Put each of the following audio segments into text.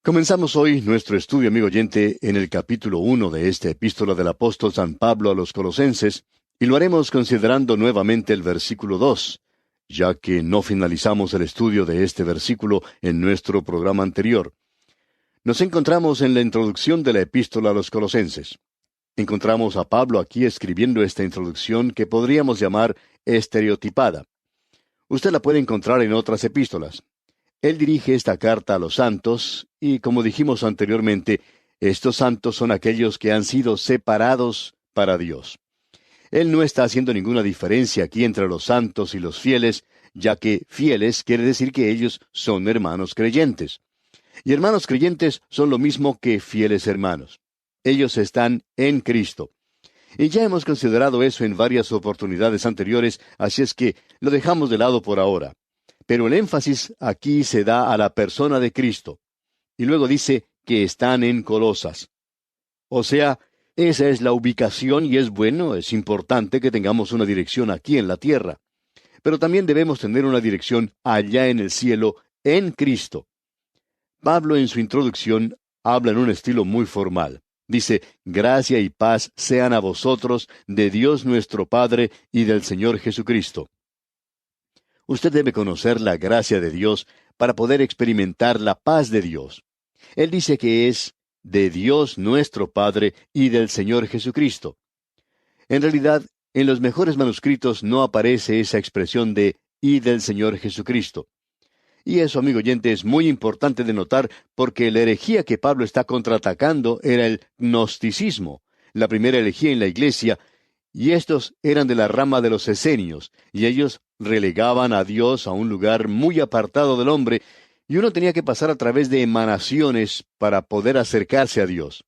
Comenzamos hoy nuestro estudio, amigo oyente, en el capítulo 1 de esta epístola del apóstol San Pablo a los Colosenses, y lo haremos considerando nuevamente el versículo 2, ya que no finalizamos el estudio de este versículo en nuestro programa anterior. Nos encontramos en la introducción de la epístola a los Colosenses. Encontramos a Pablo aquí escribiendo esta introducción que podríamos llamar estereotipada. Usted la puede encontrar en otras epístolas. Él dirige esta carta a los santos, y como dijimos anteriormente, estos santos son aquellos que han sido separados para Dios. Él no está haciendo ninguna diferencia aquí entre los santos y los fieles, ya que fieles quiere decir que ellos son hermanos creyentes. Y hermanos creyentes son lo mismo que fieles hermanos. Ellos están en Cristo. Y ya hemos considerado eso en varias oportunidades anteriores, así es que lo dejamos de lado por ahora. Pero el énfasis aquí se da a la persona de Cristo. Y luego dice que están en Colosas. O sea, esa es la ubicación y es bueno, es importante que tengamos una dirección aquí en la tierra. Pero también debemos tener una dirección allá en el cielo, en Cristo. Pablo en su introducción habla en un estilo muy formal. Dice, gracia y paz sean a vosotros de Dios nuestro Padre y del Señor Jesucristo. Usted debe conocer la gracia de Dios para poder experimentar la paz de Dios. Él dice que es de Dios nuestro Padre y del Señor Jesucristo. En realidad, en los mejores manuscritos no aparece esa expresión de y del Señor Jesucristo. Y eso, amigo oyente, es muy importante de notar porque la herejía que Pablo está contraatacando era el gnosticismo, la primera herejía en la iglesia, y estos eran de la rama de los esenios, y ellos relegaban a Dios a un lugar muy apartado del hombre, y uno tenía que pasar a través de emanaciones para poder acercarse a Dios.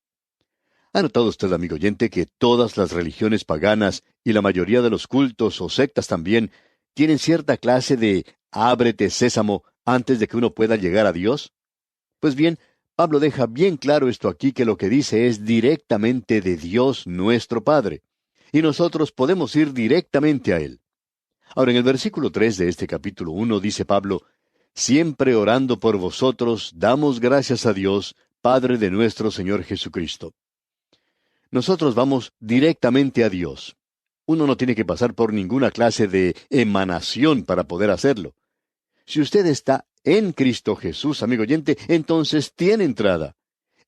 ¿Ha notado usted, amigo oyente, que todas las religiones paganas y la mayoría de los cultos o sectas también tienen cierta clase de ábrete sésamo antes de que uno pueda llegar a Dios? Pues bien, Pablo deja bien claro esto aquí, que lo que dice es directamente de Dios nuestro Padre. Y nosotros podemos ir directamente a Él. Ahora, en el versículo 3 de este capítulo 1 dice Pablo, siempre orando por vosotros, damos gracias a Dios, Padre de nuestro Señor Jesucristo. Nosotros vamos directamente a Dios. Uno no tiene que pasar por ninguna clase de emanación para poder hacerlo. Si usted está en Cristo Jesús, amigo oyente, entonces tiene entrada.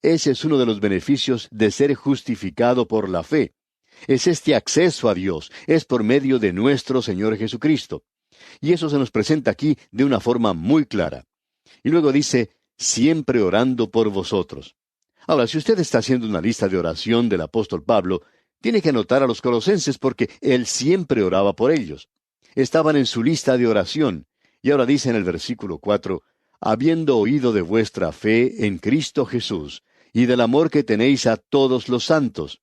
Ese es uno de los beneficios de ser justificado por la fe. Es este acceso a Dios, es por medio de nuestro Señor Jesucristo. Y eso se nos presenta aquí de una forma muy clara. Y luego dice, siempre orando por vosotros. Ahora, si usted está haciendo una lista de oración del apóstol Pablo, tiene que anotar a los colosenses porque él siempre oraba por ellos. Estaban en su lista de oración. Y ahora dice en el versículo 4, habiendo oído de vuestra fe en Cristo Jesús, y del amor que tenéis a todos los santos.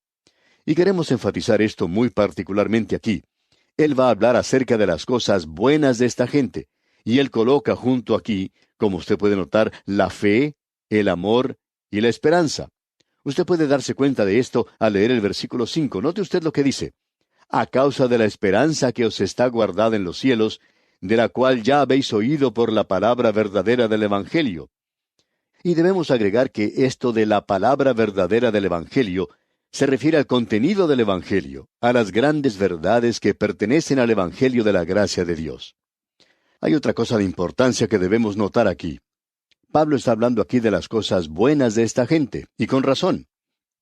Y queremos enfatizar esto muy particularmente aquí. Él va a hablar acerca de las cosas buenas de esta gente, y él coloca junto aquí, como usted puede notar, la fe, el amor y la esperanza. Usted puede darse cuenta de esto al leer el versículo 5. Note usted lo que dice. A causa de la esperanza que os está guardada en los cielos, de la cual ya habéis oído por la palabra verdadera del Evangelio. Y debemos agregar que esto de la palabra verdadera del Evangelio se refiere al contenido del Evangelio, a las grandes verdades que pertenecen al Evangelio de la gracia de Dios. Hay otra cosa de importancia que debemos notar aquí. Pablo está hablando aquí de las cosas buenas de esta gente, y con razón.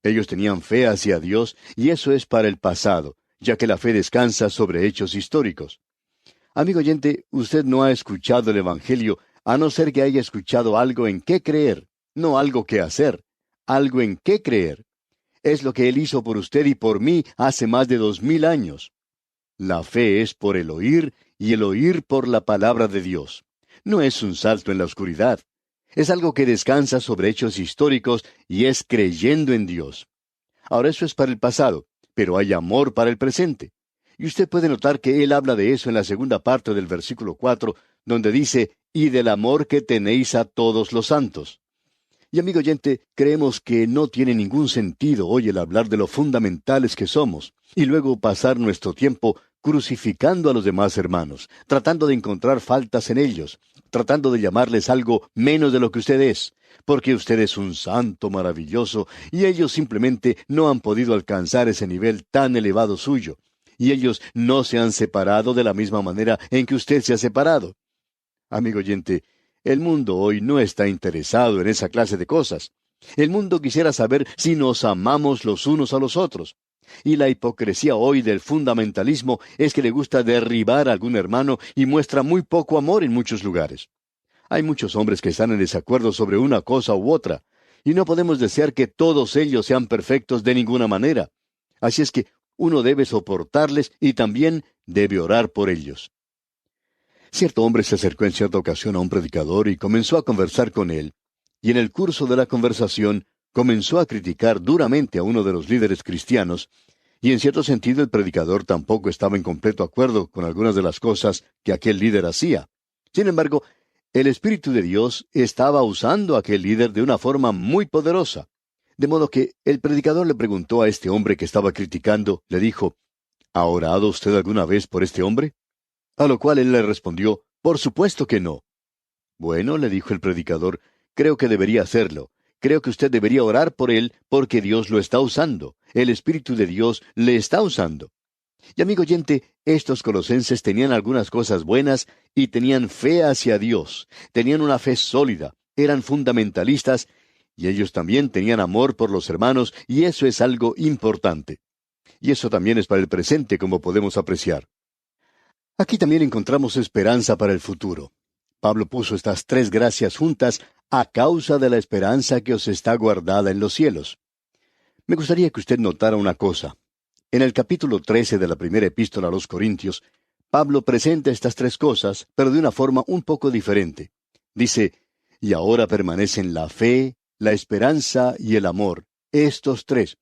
Ellos tenían fe hacia Dios, y eso es para el pasado, ya que la fe descansa sobre hechos históricos. Amigo oyente, usted no ha escuchado el Evangelio, a no ser que haya escuchado algo en qué creer, no algo que hacer, algo en qué creer. Es lo que Él hizo por usted y por mí hace más de 2000 años. La fe es por el oír y el oír por la palabra de Dios. No es un salto en la oscuridad. Es algo que descansa sobre hechos históricos y es creyendo en Dios. Ahora eso es para el pasado, pero hay amor para el presente. Y usted puede notar que Él habla de eso en la segunda parte del versículo 4, donde dice, y del amor que tenéis a todos los santos. Y amigo oyente, creemos que no tiene ningún sentido hoy el hablar de lo fundamentales que somos, y luego pasar nuestro tiempo crucificando a los demás hermanos, tratando de encontrar faltas en ellos, tratando de llamarles algo menos de lo que usted es, porque usted es un santo maravilloso, y ellos simplemente no han podido alcanzar ese nivel tan elevado suyo, y ellos no se han separado de la misma manera en que usted se ha separado. Amigo oyente, el mundo hoy no está interesado en esa clase de cosas. El mundo quisiera saber si nos amamos los unos a los otros. Y la hipocresía hoy del fundamentalismo es que le gusta derribar a algún hermano y muestra muy poco amor en muchos lugares. Hay muchos hombres que están en desacuerdo sobre una cosa u otra, y no podemos desear que todos ellos sean perfectos de ninguna manera. Así es que uno debe soportarles y también debe orar por ellos. Cierto hombre se acercó en cierta ocasión a un predicador y comenzó a conversar con él, y en el curso de la conversación comenzó a criticar duramente a uno de los líderes cristianos, y en cierto sentido el predicador tampoco estaba en completo acuerdo con algunas de las cosas que aquel líder hacía. Sin embargo, el Espíritu de Dios estaba usando a aquel líder de una forma muy poderosa. De modo que el predicador le preguntó a este hombre que estaba criticando, le dijo, ¿ha orado usted alguna vez por este hombre? A lo cual él le respondió, por supuesto que no. Bueno, le dijo el predicador, creo que debería hacerlo. Creo que usted debería orar por él porque Dios lo está usando. El Espíritu de Dios le está usando. Y amigo oyente, estos colosenses tenían algunas cosas buenas y tenían fe hacia Dios. Tenían una fe sólida, eran fundamentalistas y ellos también tenían amor por los hermanos y eso es algo importante. Y eso también es para el presente, como podemos apreciar. Aquí también encontramos esperanza para el futuro. Pablo puso estas tres gracias juntas a causa de la esperanza que os está guardada en los cielos. Me gustaría que usted notara una cosa. En el capítulo 13 de la primera epístola a los Corintios, Pablo presenta estas tres cosas, pero de una forma un poco diferente. Dice, y ahora permanecen la fe, la esperanza y el amor, estos tres.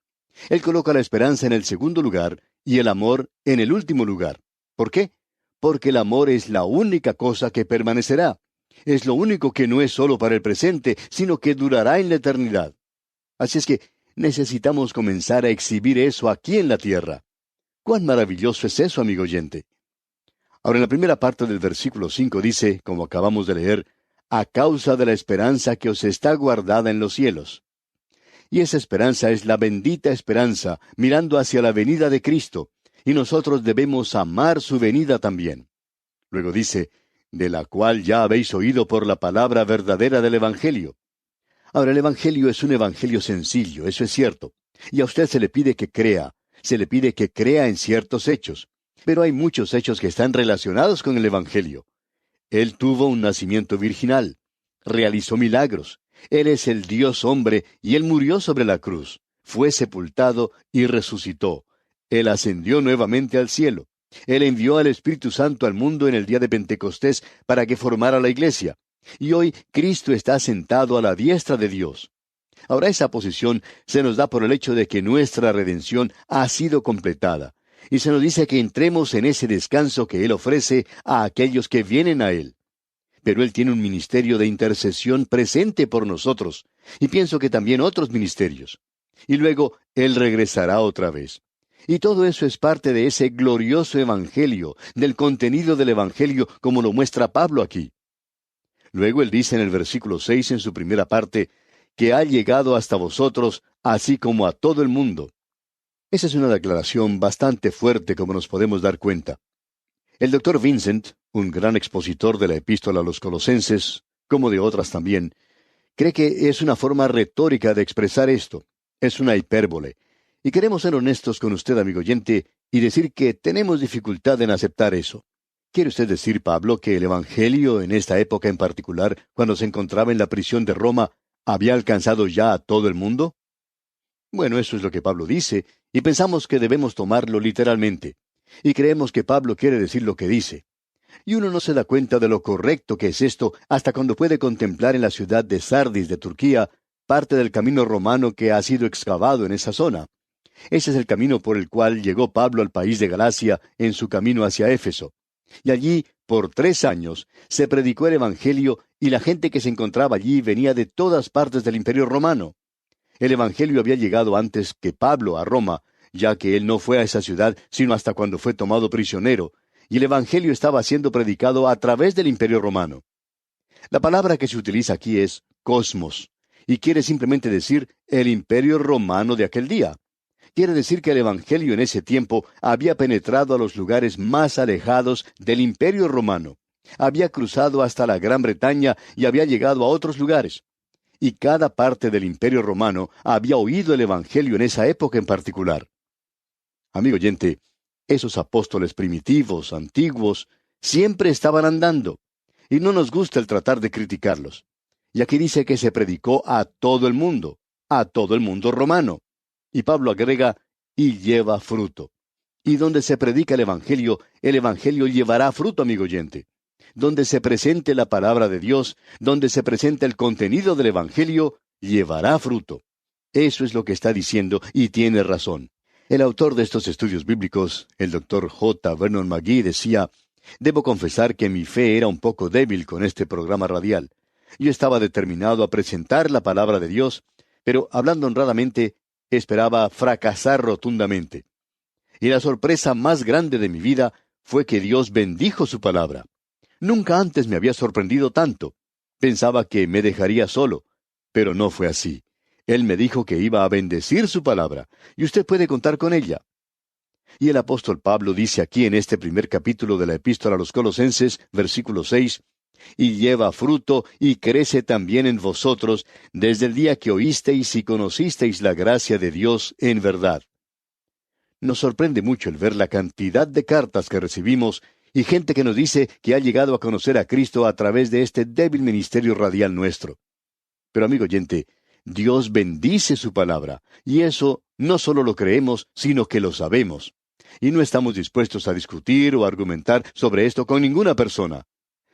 Él coloca la esperanza en el segundo lugar y el amor en el último lugar. ¿Por qué? Porque el amor es la única cosa que permanecerá. Es lo único que no es solo para el presente, sino que durará en la eternidad. Así es que necesitamos comenzar a exhibir eso aquí en la tierra. ¡Cuán maravilloso es eso, amigo oyente! Ahora, en la primera parte del versículo 5 dice, como acabamos de leer, a causa de la esperanza que os está guardada en los cielos. Y esa esperanza es la bendita esperanza, mirando hacia la venida de Cristo, y nosotros debemos amar su venida también. Luego dice, de la cual ya habéis oído por la palabra verdadera del Evangelio. Ahora, el Evangelio es un Evangelio sencillo, eso es cierto. Y a usted se le pide que crea en ciertos hechos. Pero hay muchos hechos que están relacionados con el Evangelio. Él tuvo un nacimiento virginal, realizó milagros. Él es el Dios hombre y Él murió sobre la cruz, fue sepultado y resucitó. Él ascendió nuevamente al cielo. Él envió al Espíritu Santo al mundo en el día de Pentecostés para que formara la iglesia. Y hoy Cristo está sentado a la diestra de Dios. Ahora esa posición se nos da por el hecho de que nuestra redención ha sido completada. Y se nos dice que entremos en ese descanso que Él ofrece a aquellos que vienen a Él. Pero Él tiene un ministerio de intercesión presente por nosotros. Y pienso que también otros ministerios. Y luego Él regresará otra vez. Y todo eso es parte de ese glorioso Evangelio, del contenido del Evangelio como lo muestra Pablo aquí. Luego él dice en el versículo 6 en su primera parte, que ha llegado hasta vosotros, así como a todo el mundo. Esa es una declaración bastante fuerte como nos podemos dar cuenta. El doctor Vincent, un gran expositor de la epístola a los Colosenses, como de otras también, cree que es una forma retórica de expresar esto. Es una hipérbole. Y queremos ser honestos con usted, amigo oyente, y decir que tenemos dificultad en aceptar eso. ¿Quiere usted decir, Pablo, que el Evangelio en esta época en particular, cuando se encontraba en la prisión de Roma, había alcanzado ya a todo el mundo? Bueno, eso es lo que Pablo dice, y pensamos que debemos tomarlo literalmente. Y creemos que Pablo quiere decir lo que dice. Y uno no se da cuenta de lo correcto que es esto hasta cuando puede contemplar en la ciudad de Sardis de Turquía parte del camino romano que ha sido excavado en esa zona. Ese es el camino por el cual llegó Pablo al país de Galacia en su camino hacia Éfeso. Y allí, por 3 años, se predicó el Evangelio y la gente que se encontraba allí venía de todas partes del Imperio Romano. El Evangelio había llegado antes que Pablo a Roma, ya que él no fue a esa ciudad sino hasta cuando fue tomado prisionero, y el Evangelio estaba siendo predicado a través del Imperio Romano. La palabra que se utiliza aquí es cosmos, y quiere simplemente decir el imperio romano de aquel día. Quiere decir que el Evangelio en ese tiempo había penetrado a los lugares más alejados del imperio romano. Había cruzado hasta la Gran Bretaña y había llegado a otros lugares. Y cada parte del imperio romano había oído el Evangelio en esa época en particular. Amigo oyente, esos apóstoles primitivos, antiguos, siempre estaban andando. Y no nos gusta el tratar de criticarlos. Y aquí dice que se predicó a todo el mundo romano. Y Pablo agrega, y lleva fruto. Y donde se predica el Evangelio llevará fruto, amigo oyente. Donde se presente la palabra de Dios, donde se presente el contenido del Evangelio, llevará fruto. Eso es lo que está diciendo y tiene razón. El autor de estos estudios bíblicos, el doctor J. Vernon McGee, decía, debo confesar que mi fe era un poco débil con este programa radial. Yo estaba determinado a presentar la palabra de Dios, pero hablando honradamente, esperaba fracasar rotundamente. Y la sorpresa más grande de mi vida fue que Dios bendijo su palabra. Nunca antes me había sorprendido tanto. Pensaba que me dejaría solo, pero no fue así. Él me dijo que iba a bendecir su palabra, y usted puede contar con ella. Y el apóstol Pablo dice aquí en este primer capítulo de la Epístola a los Colosenses, versículo 6, y lleva fruto y crece también en vosotros desde el día que oísteis y conocisteis la gracia de Dios en verdad. Nos sorprende mucho el ver la cantidad de cartas que recibimos y gente que nos dice que ha llegado a conocer a Cristo a través de este débil ministerio radial nuestro. Pero amigo oyente, Dios bendice su palabra, y eso no solo lo creemos, sino que lo sabemos. Y no estamos dispuestos a discutir o argumentar sobre esto con ninguna persona.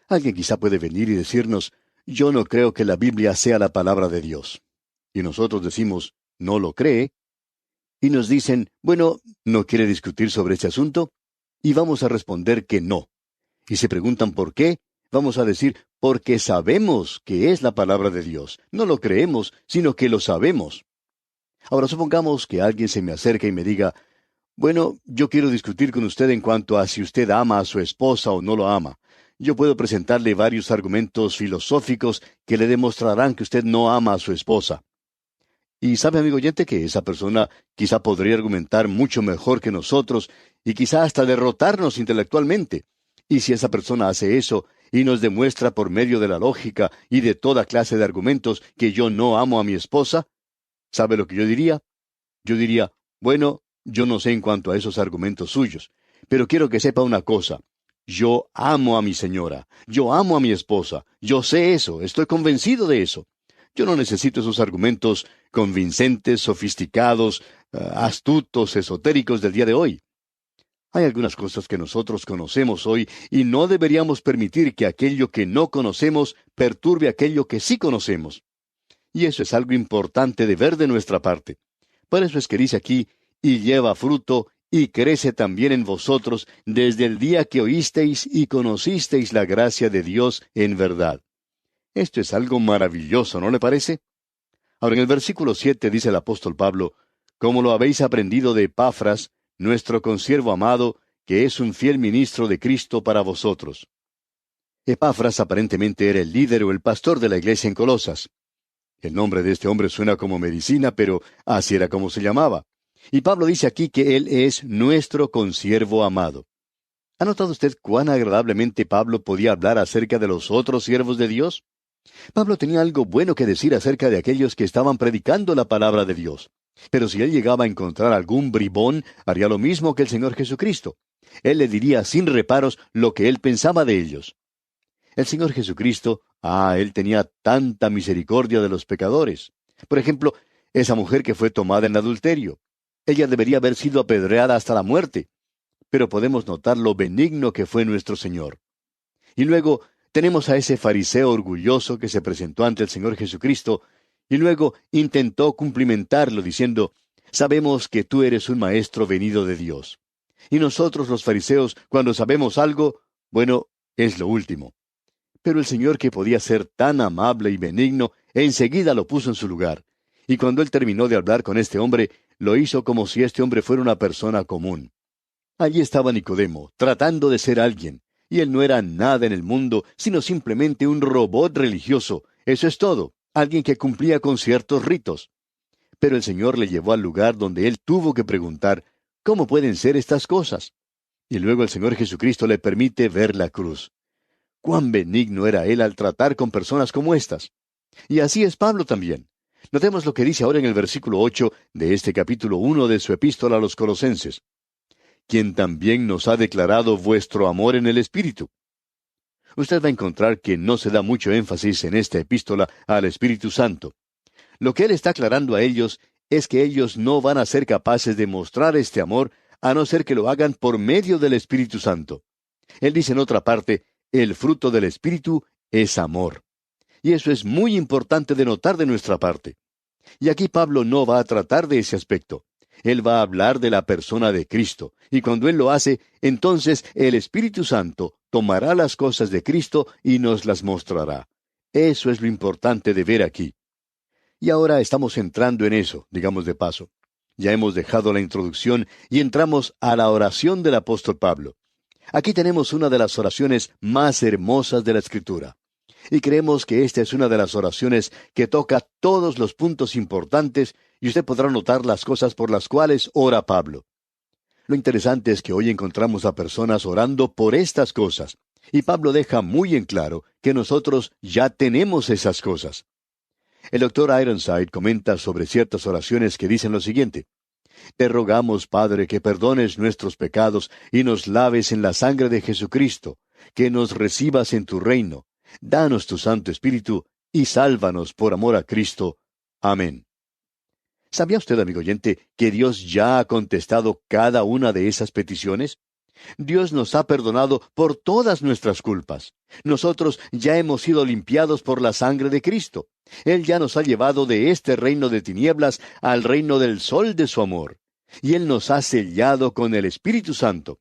Alguien quizá puede venir y decirnos, yo no creo que la Biblia sea la palabra de Dios. Y nosotros decimos, ¿no lo cree? Y nos dicen, bueno, ¿no quiere discutir sobre este asunto? Y vamos a responder que no. Y se preguntan por qué, vamos a decir, porque sabemos que es la palabra de Dios. No lo creemos, sino que lo sabemos. Ahora supongamos que alguien se me acerca y me diga, bueno, yo quiero discutir con usted en cuanto a si usted ama a su esposa o no lo ama. Yo puedo presentarle varios argumentos filosóficos que le demostrarán que usted no ama a su esposa. Y sabe, amigo oyente, que esa persona quizá podría argumentar mucho mejor que nosotros y quizá hasta derrotarnos intelectualmente. Y si esa persona hace eso y nos demuestra por medio de la lógica y de toda clase de argumentos que yo no amo a mi esposa, ¿sabe lo que yo diría? Yo diría, bueno, yo no sé en cuanto a esos argumentos suyos, pero quiero que sepa una cosa. Yo amo a mi señora, yo amo a mi esposa, yo sé eso, estoy convencido de eso. Yo no necesito esos argumentos convincentes, sofisticados, astutos, esotéricos del día de hoy. Hay algunas cosas que nosotros conocemos hoy y no deberíamos permitir que aquello que no conocemos perturbe aquello que sí conocemos. Y eso es algo importante de ver de nuestra parte. Por eso es que dice aquí, y lleva fruto, y crece también en vosotros desde el día que oísteis y conocisteis la gracia de Dios en verdad. Esto es algo maravilloso, ¿no le parece? Ahora en el versículo 7 dice el apóstol Pablo, como lo habéis aprendido de Epafras, nuestro consiervo amado, que es un fiel ministro de Cristo para vosotros. Epafras aparentemente era el líder o el pastor de la iglesia en Colosas. El nombre de este hombre suena como medicina, pero así era como se llamaba. Y Pablo dice aquí que él es nuestro consiervo amado. ¿Ha notado usted cuán agradablemente Pablo podía hablar acerca de los otros siervos de Dios? Pablo tenía algo bueno que decir acerca de aquellos que estaban predicando la palabra de Dios. Pero si él llegaba a encontrar algún bribón, haría lo mismo que el Señor Jesucristo. Él le diría sin reparos lo que él pensaba de ellos. El Señor Jesucristo, él tenía tanta misericordia de los pecadores. Por ejemplo, esa mujer que fue tomada en adulterio. Ella debería haber sido apedreada hasta la muerte. Pero podemos notar lo benigno que fue nuestro Señor. Y luego tenemos a ese fariseo orgulloso que se presentó ante el Señor Jesucristo y luego intentó cumplimentarlo diciendo, sabemos que tú eres un maestro venido de Dios. Y nosotros los fariseos, cuando sabemos algo, bueno, es lo último. Pero el Señor, que podía ser tan amable y benigno, enseguida lo puso en su lugar. Y cuando él terminó de hablar con este hombre, lo hizo como si este hombre fuera una persona común. Allí estaba Nicodemo, tratando de ser alguien, y él no era nada en el mundo, sino simplemente un robot religioso. Eso es todo. alguien que cumplía con ciertos ritos. Pero el Señor le llevó al lugar donde él tuvo que preguntar, ¿cómo pueden ser estas cosas? Y luego el Señor Jesucristo le permite ver la cruz. Cuán benigno era él al tratar con personas como estas. Y así es Pablo también. Notemos lo que dice ahora en el versículo 8 de este capítulo 1 de su epístola a los Colosenses. Quien también nos ha declarado vuestro amor en el Espíritu. Usted va a encontrar que no se da mucho énfasis en esta epístola al Espíritu Santo. Lo que él está aclarando a ellos es que ellos no van a ser capaces de mostrar este amor a no ser que lo hagan por medio del Espíritu Santo. Él dice en otra parte, el fruto del Espíritu es amor. Y eso es muy importante de notar de nuestra parte. Y aquí Pablo no va a tratar de ese aspecto. Él va a hablar de la persona de Cristo, y cuando él lo hace, entonces el Espíritu Santo tomará las cosas de Cristo y nos las mostrará. Eso es lo importante de ver aquí. Y ahora estamos entrando en eso, digamos de paso. Ya hemos dejado la introducción y entramos a la oración del apóstol Pablo. Aquí tenemos una de las oraciones más hermosas de la Escritura. Y creemos que esta es una de las oraciones que toca todos los puntos importantes y usted podrá notar las cosas por las cuales ora Pablo. Lo interesante es que hoy encontramos a personas orando por estas cosas, y Pablo deja muy en claro que nosotros ya tenemos esas cosas. El doctor Ironside comenta sobre ciertas oraciones que dicen lo siguiente: Te rogamos, Padre, que perdones nuestros pecados y nos laves en la sangre de Jesucristo, que nos recibas en tu reino. Danos tu Santo Espíritu y sálvanos por amor a Cristo. Amén. ¿Sabía usted, amigo oyente, que Dios ya ha contestado cada una de esas peticiones? Dios nos ha perdonado por todas nuestras culpas. Nosotros ya hemos sido limpiados por la sangre de Cristo. Él ya nos ha llevado de este reino de tinieblas al reino del sol de su amor. Y Él nos ha sellado con el Espíritu Santo.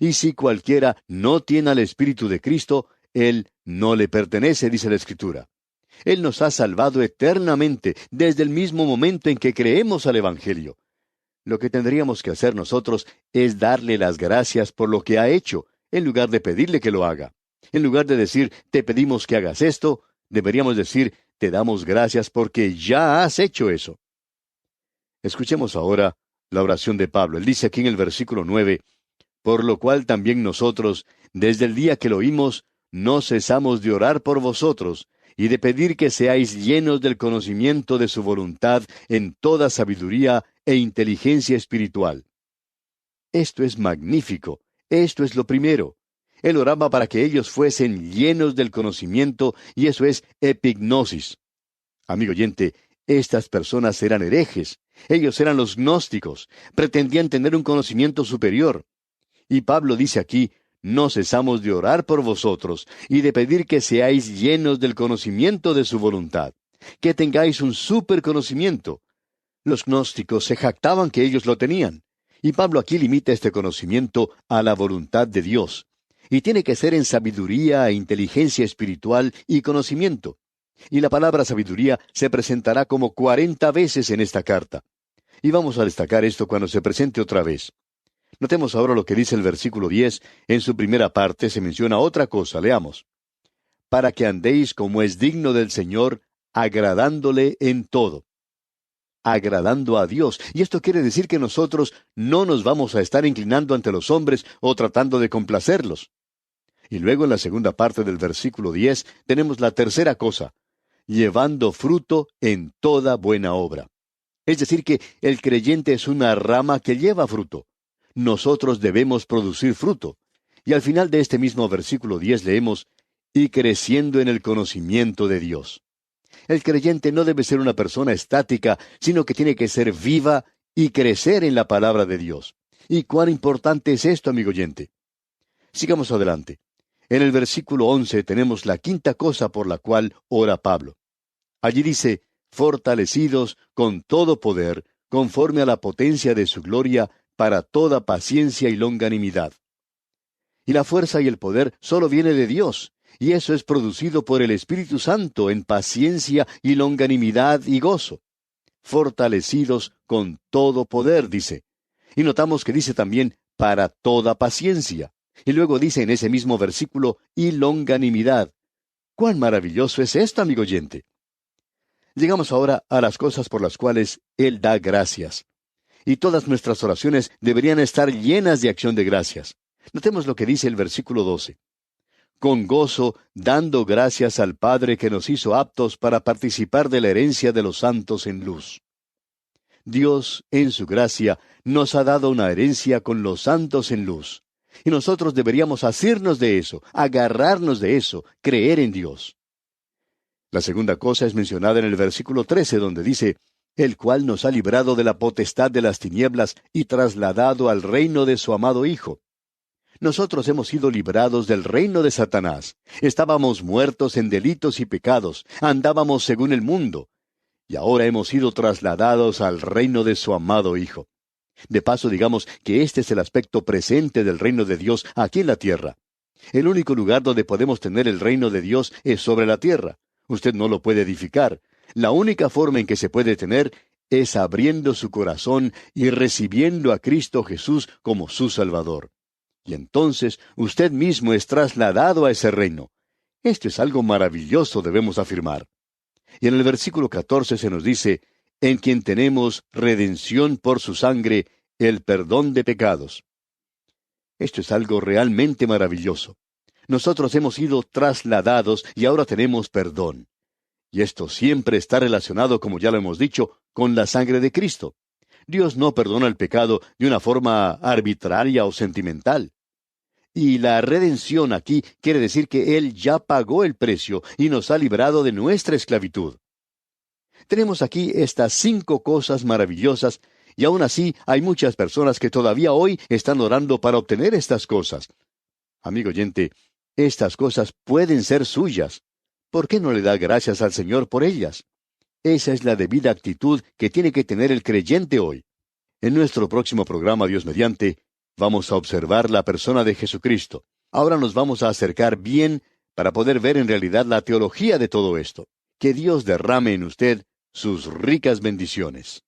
Y si cualquiera no tiene al Espíritu de Cristo, Él no le pertenece, dice la Escritura. Él nos ha salvado eternamente desde el mismo momento en que creemos al Evangelio. Lo que tendríamos que hacer nosotros es darle las gracias por lo que ha hecho, en lugar de pedirle que lo haga. En lugar de decir, te pedimos que hagas esto, deberíamos decir, te damos gracias porque ya has hecho eso. Escuchemos ahora la oración de Pablo. Él dice aquí en el versículo 9, por lo cual también nosotros, desde el día que lo oímos, no cesamos de orar por vosotros, y de pedir que seáis llenos del conocimiento de su voluntad en toda sabiduría e inteligencia espiritual. Esto es magnífico. Esto es lo primero. Él oraba para que ellos fuesen llenos del conocimiento, y eso es epignosis. Amigo oyente, estas personas eran herejes. Ellos eran los gnósticos. Pretendían tener un conocimiento superior. Y Pablo dice aquí, no cesamos de orar por vosotros y de pedir que seáis llenos del conocimiento de su voluntad, que tengáis un superconocimiento. Los gnósticos se jactaban que ellos lo tenían, y Pablo aquí limita este conocimiento a la voluntad de Dios, y tiene que ser en sabiduría e inteligencia espiritual y conocimiento. Y la palabra sabiduría se presentará como 40 veces en esta carta. Y vamos a destacar esto cuando se presente otra vez. Notemos ahora lo que dice el versículo 10. En su primera parte se menciona otra cosa. Leamos. Para que andéis como es digno del Señor, agradándole en todo. Agradando a Dios. Y esto quiere decir que nosotros no nos vamos a estar inclinando ante los hombres o tratando de complacerlos. Y luego en la segunda parte del versículo 10 tenemos la tercera cosa. Llevando fruto en toda buena obra. Es decir que el creyente es una rama que lleva fruto. Nosotros debemos producir fruto. Y al final de este mismo versículo 10 leemos, y creciendo en el conocimiento de Dios. El creyente no debe ser una persona estática, sino que tiene que ser viva y crecer en la palabra de Dios. ¿Y cuán importante es esto, amigo oyente? Sigamos adelante. En el versículo 11 tenemos la quinta cosa por la cual ora Pablo. Allí dice, fortalecidos con todo poder, conforme a la potencia de su gloria, para toda paciencia y longanimidad. Y la fuerza y el poder solo viene de Dios, y eso es producido por el Espíritu Santo en paciencia y longanimidad y gozo. Fortalecidos con todo poder, dice. Y notamos que dice también, para toda paciencia. Y luego dice en ese mismo versículo, y longanimidad. ¡Cuán maravilloso es esto, amigo oyente! Llegamos ahora a las cosas por las cuales Él da gracias. Y todas nuestras oraciones deberían estar llenas de acción de gracias. Notemos lo que dice el versículo 12. Con gozo, dando gracias al Padre que nos hizo aptos para participar de la herencia de los santos en luz. Dios, en su gracia, nos ha dado una herencia con los santos en luz. Y nosotros deberíamos asirnos de eso, agarrarnos de eso, creer en Dios. La segunda cosa es mencionada en el versículo 13, donde dice, el cual nos ha librado de la potestad de las tinieblas y trasladado al reino de su amado Hijo. Nosotros hemos sido librados del reino de Satanás. Estábamos muertos en delitos y pecados, andábamos según el mundo, y ahora hemos sido trasladados al reino de su amado Hijo. De paso, digamos que este es el aspecto presente del reino de Dios aquí en la tierra. El único lugar donde podemos tener el reino de Dios es sobre la tierra. Usted no lo puede edificar. La única forma en que se puede tener es abriendo su corazón y recibiendo a Cristo Jesús como su Salvador. Y entonces usted mismo es trasladado a ese reino. Esto es algo maravilloso, debemos afirmar. Y en el versículo 14 se nos dice, en quien tenemos redención por su sangre, el perdón de pecados. Esto es algo realmente maravilloso. Nosotros hemos sido trasladados y ahora tenemos perdón. Y esto siempre está relacionado, como ya lo hemos dicho, con la sangre de Cristo. Dios no perdona el pecado de una forma arbitraria o sentimental. Y la redención aquí quiere decir que Él ya pagó el precio y nos ha librado de nuestra esclavitud. Tenemos aquí estas 5 cosas maravillosas, y aún así hay muchas personas que todavía hoy están orando para obtener estas cosas. Amigo oyente, estas cosas pueden ser suyas. ¿Por qué no le da gracias al Señor por ellas? Esa es la debida actitud que tiene que tener el creyente hoy. En nuestro próximo programa, Dios mediante, vamos a observar la persona de Jesucristo. Ahora nos vamos a acercar bien para poder ver en realidad la teología de todo esto. Que Dios derrame en usted sus ricas bendiciones.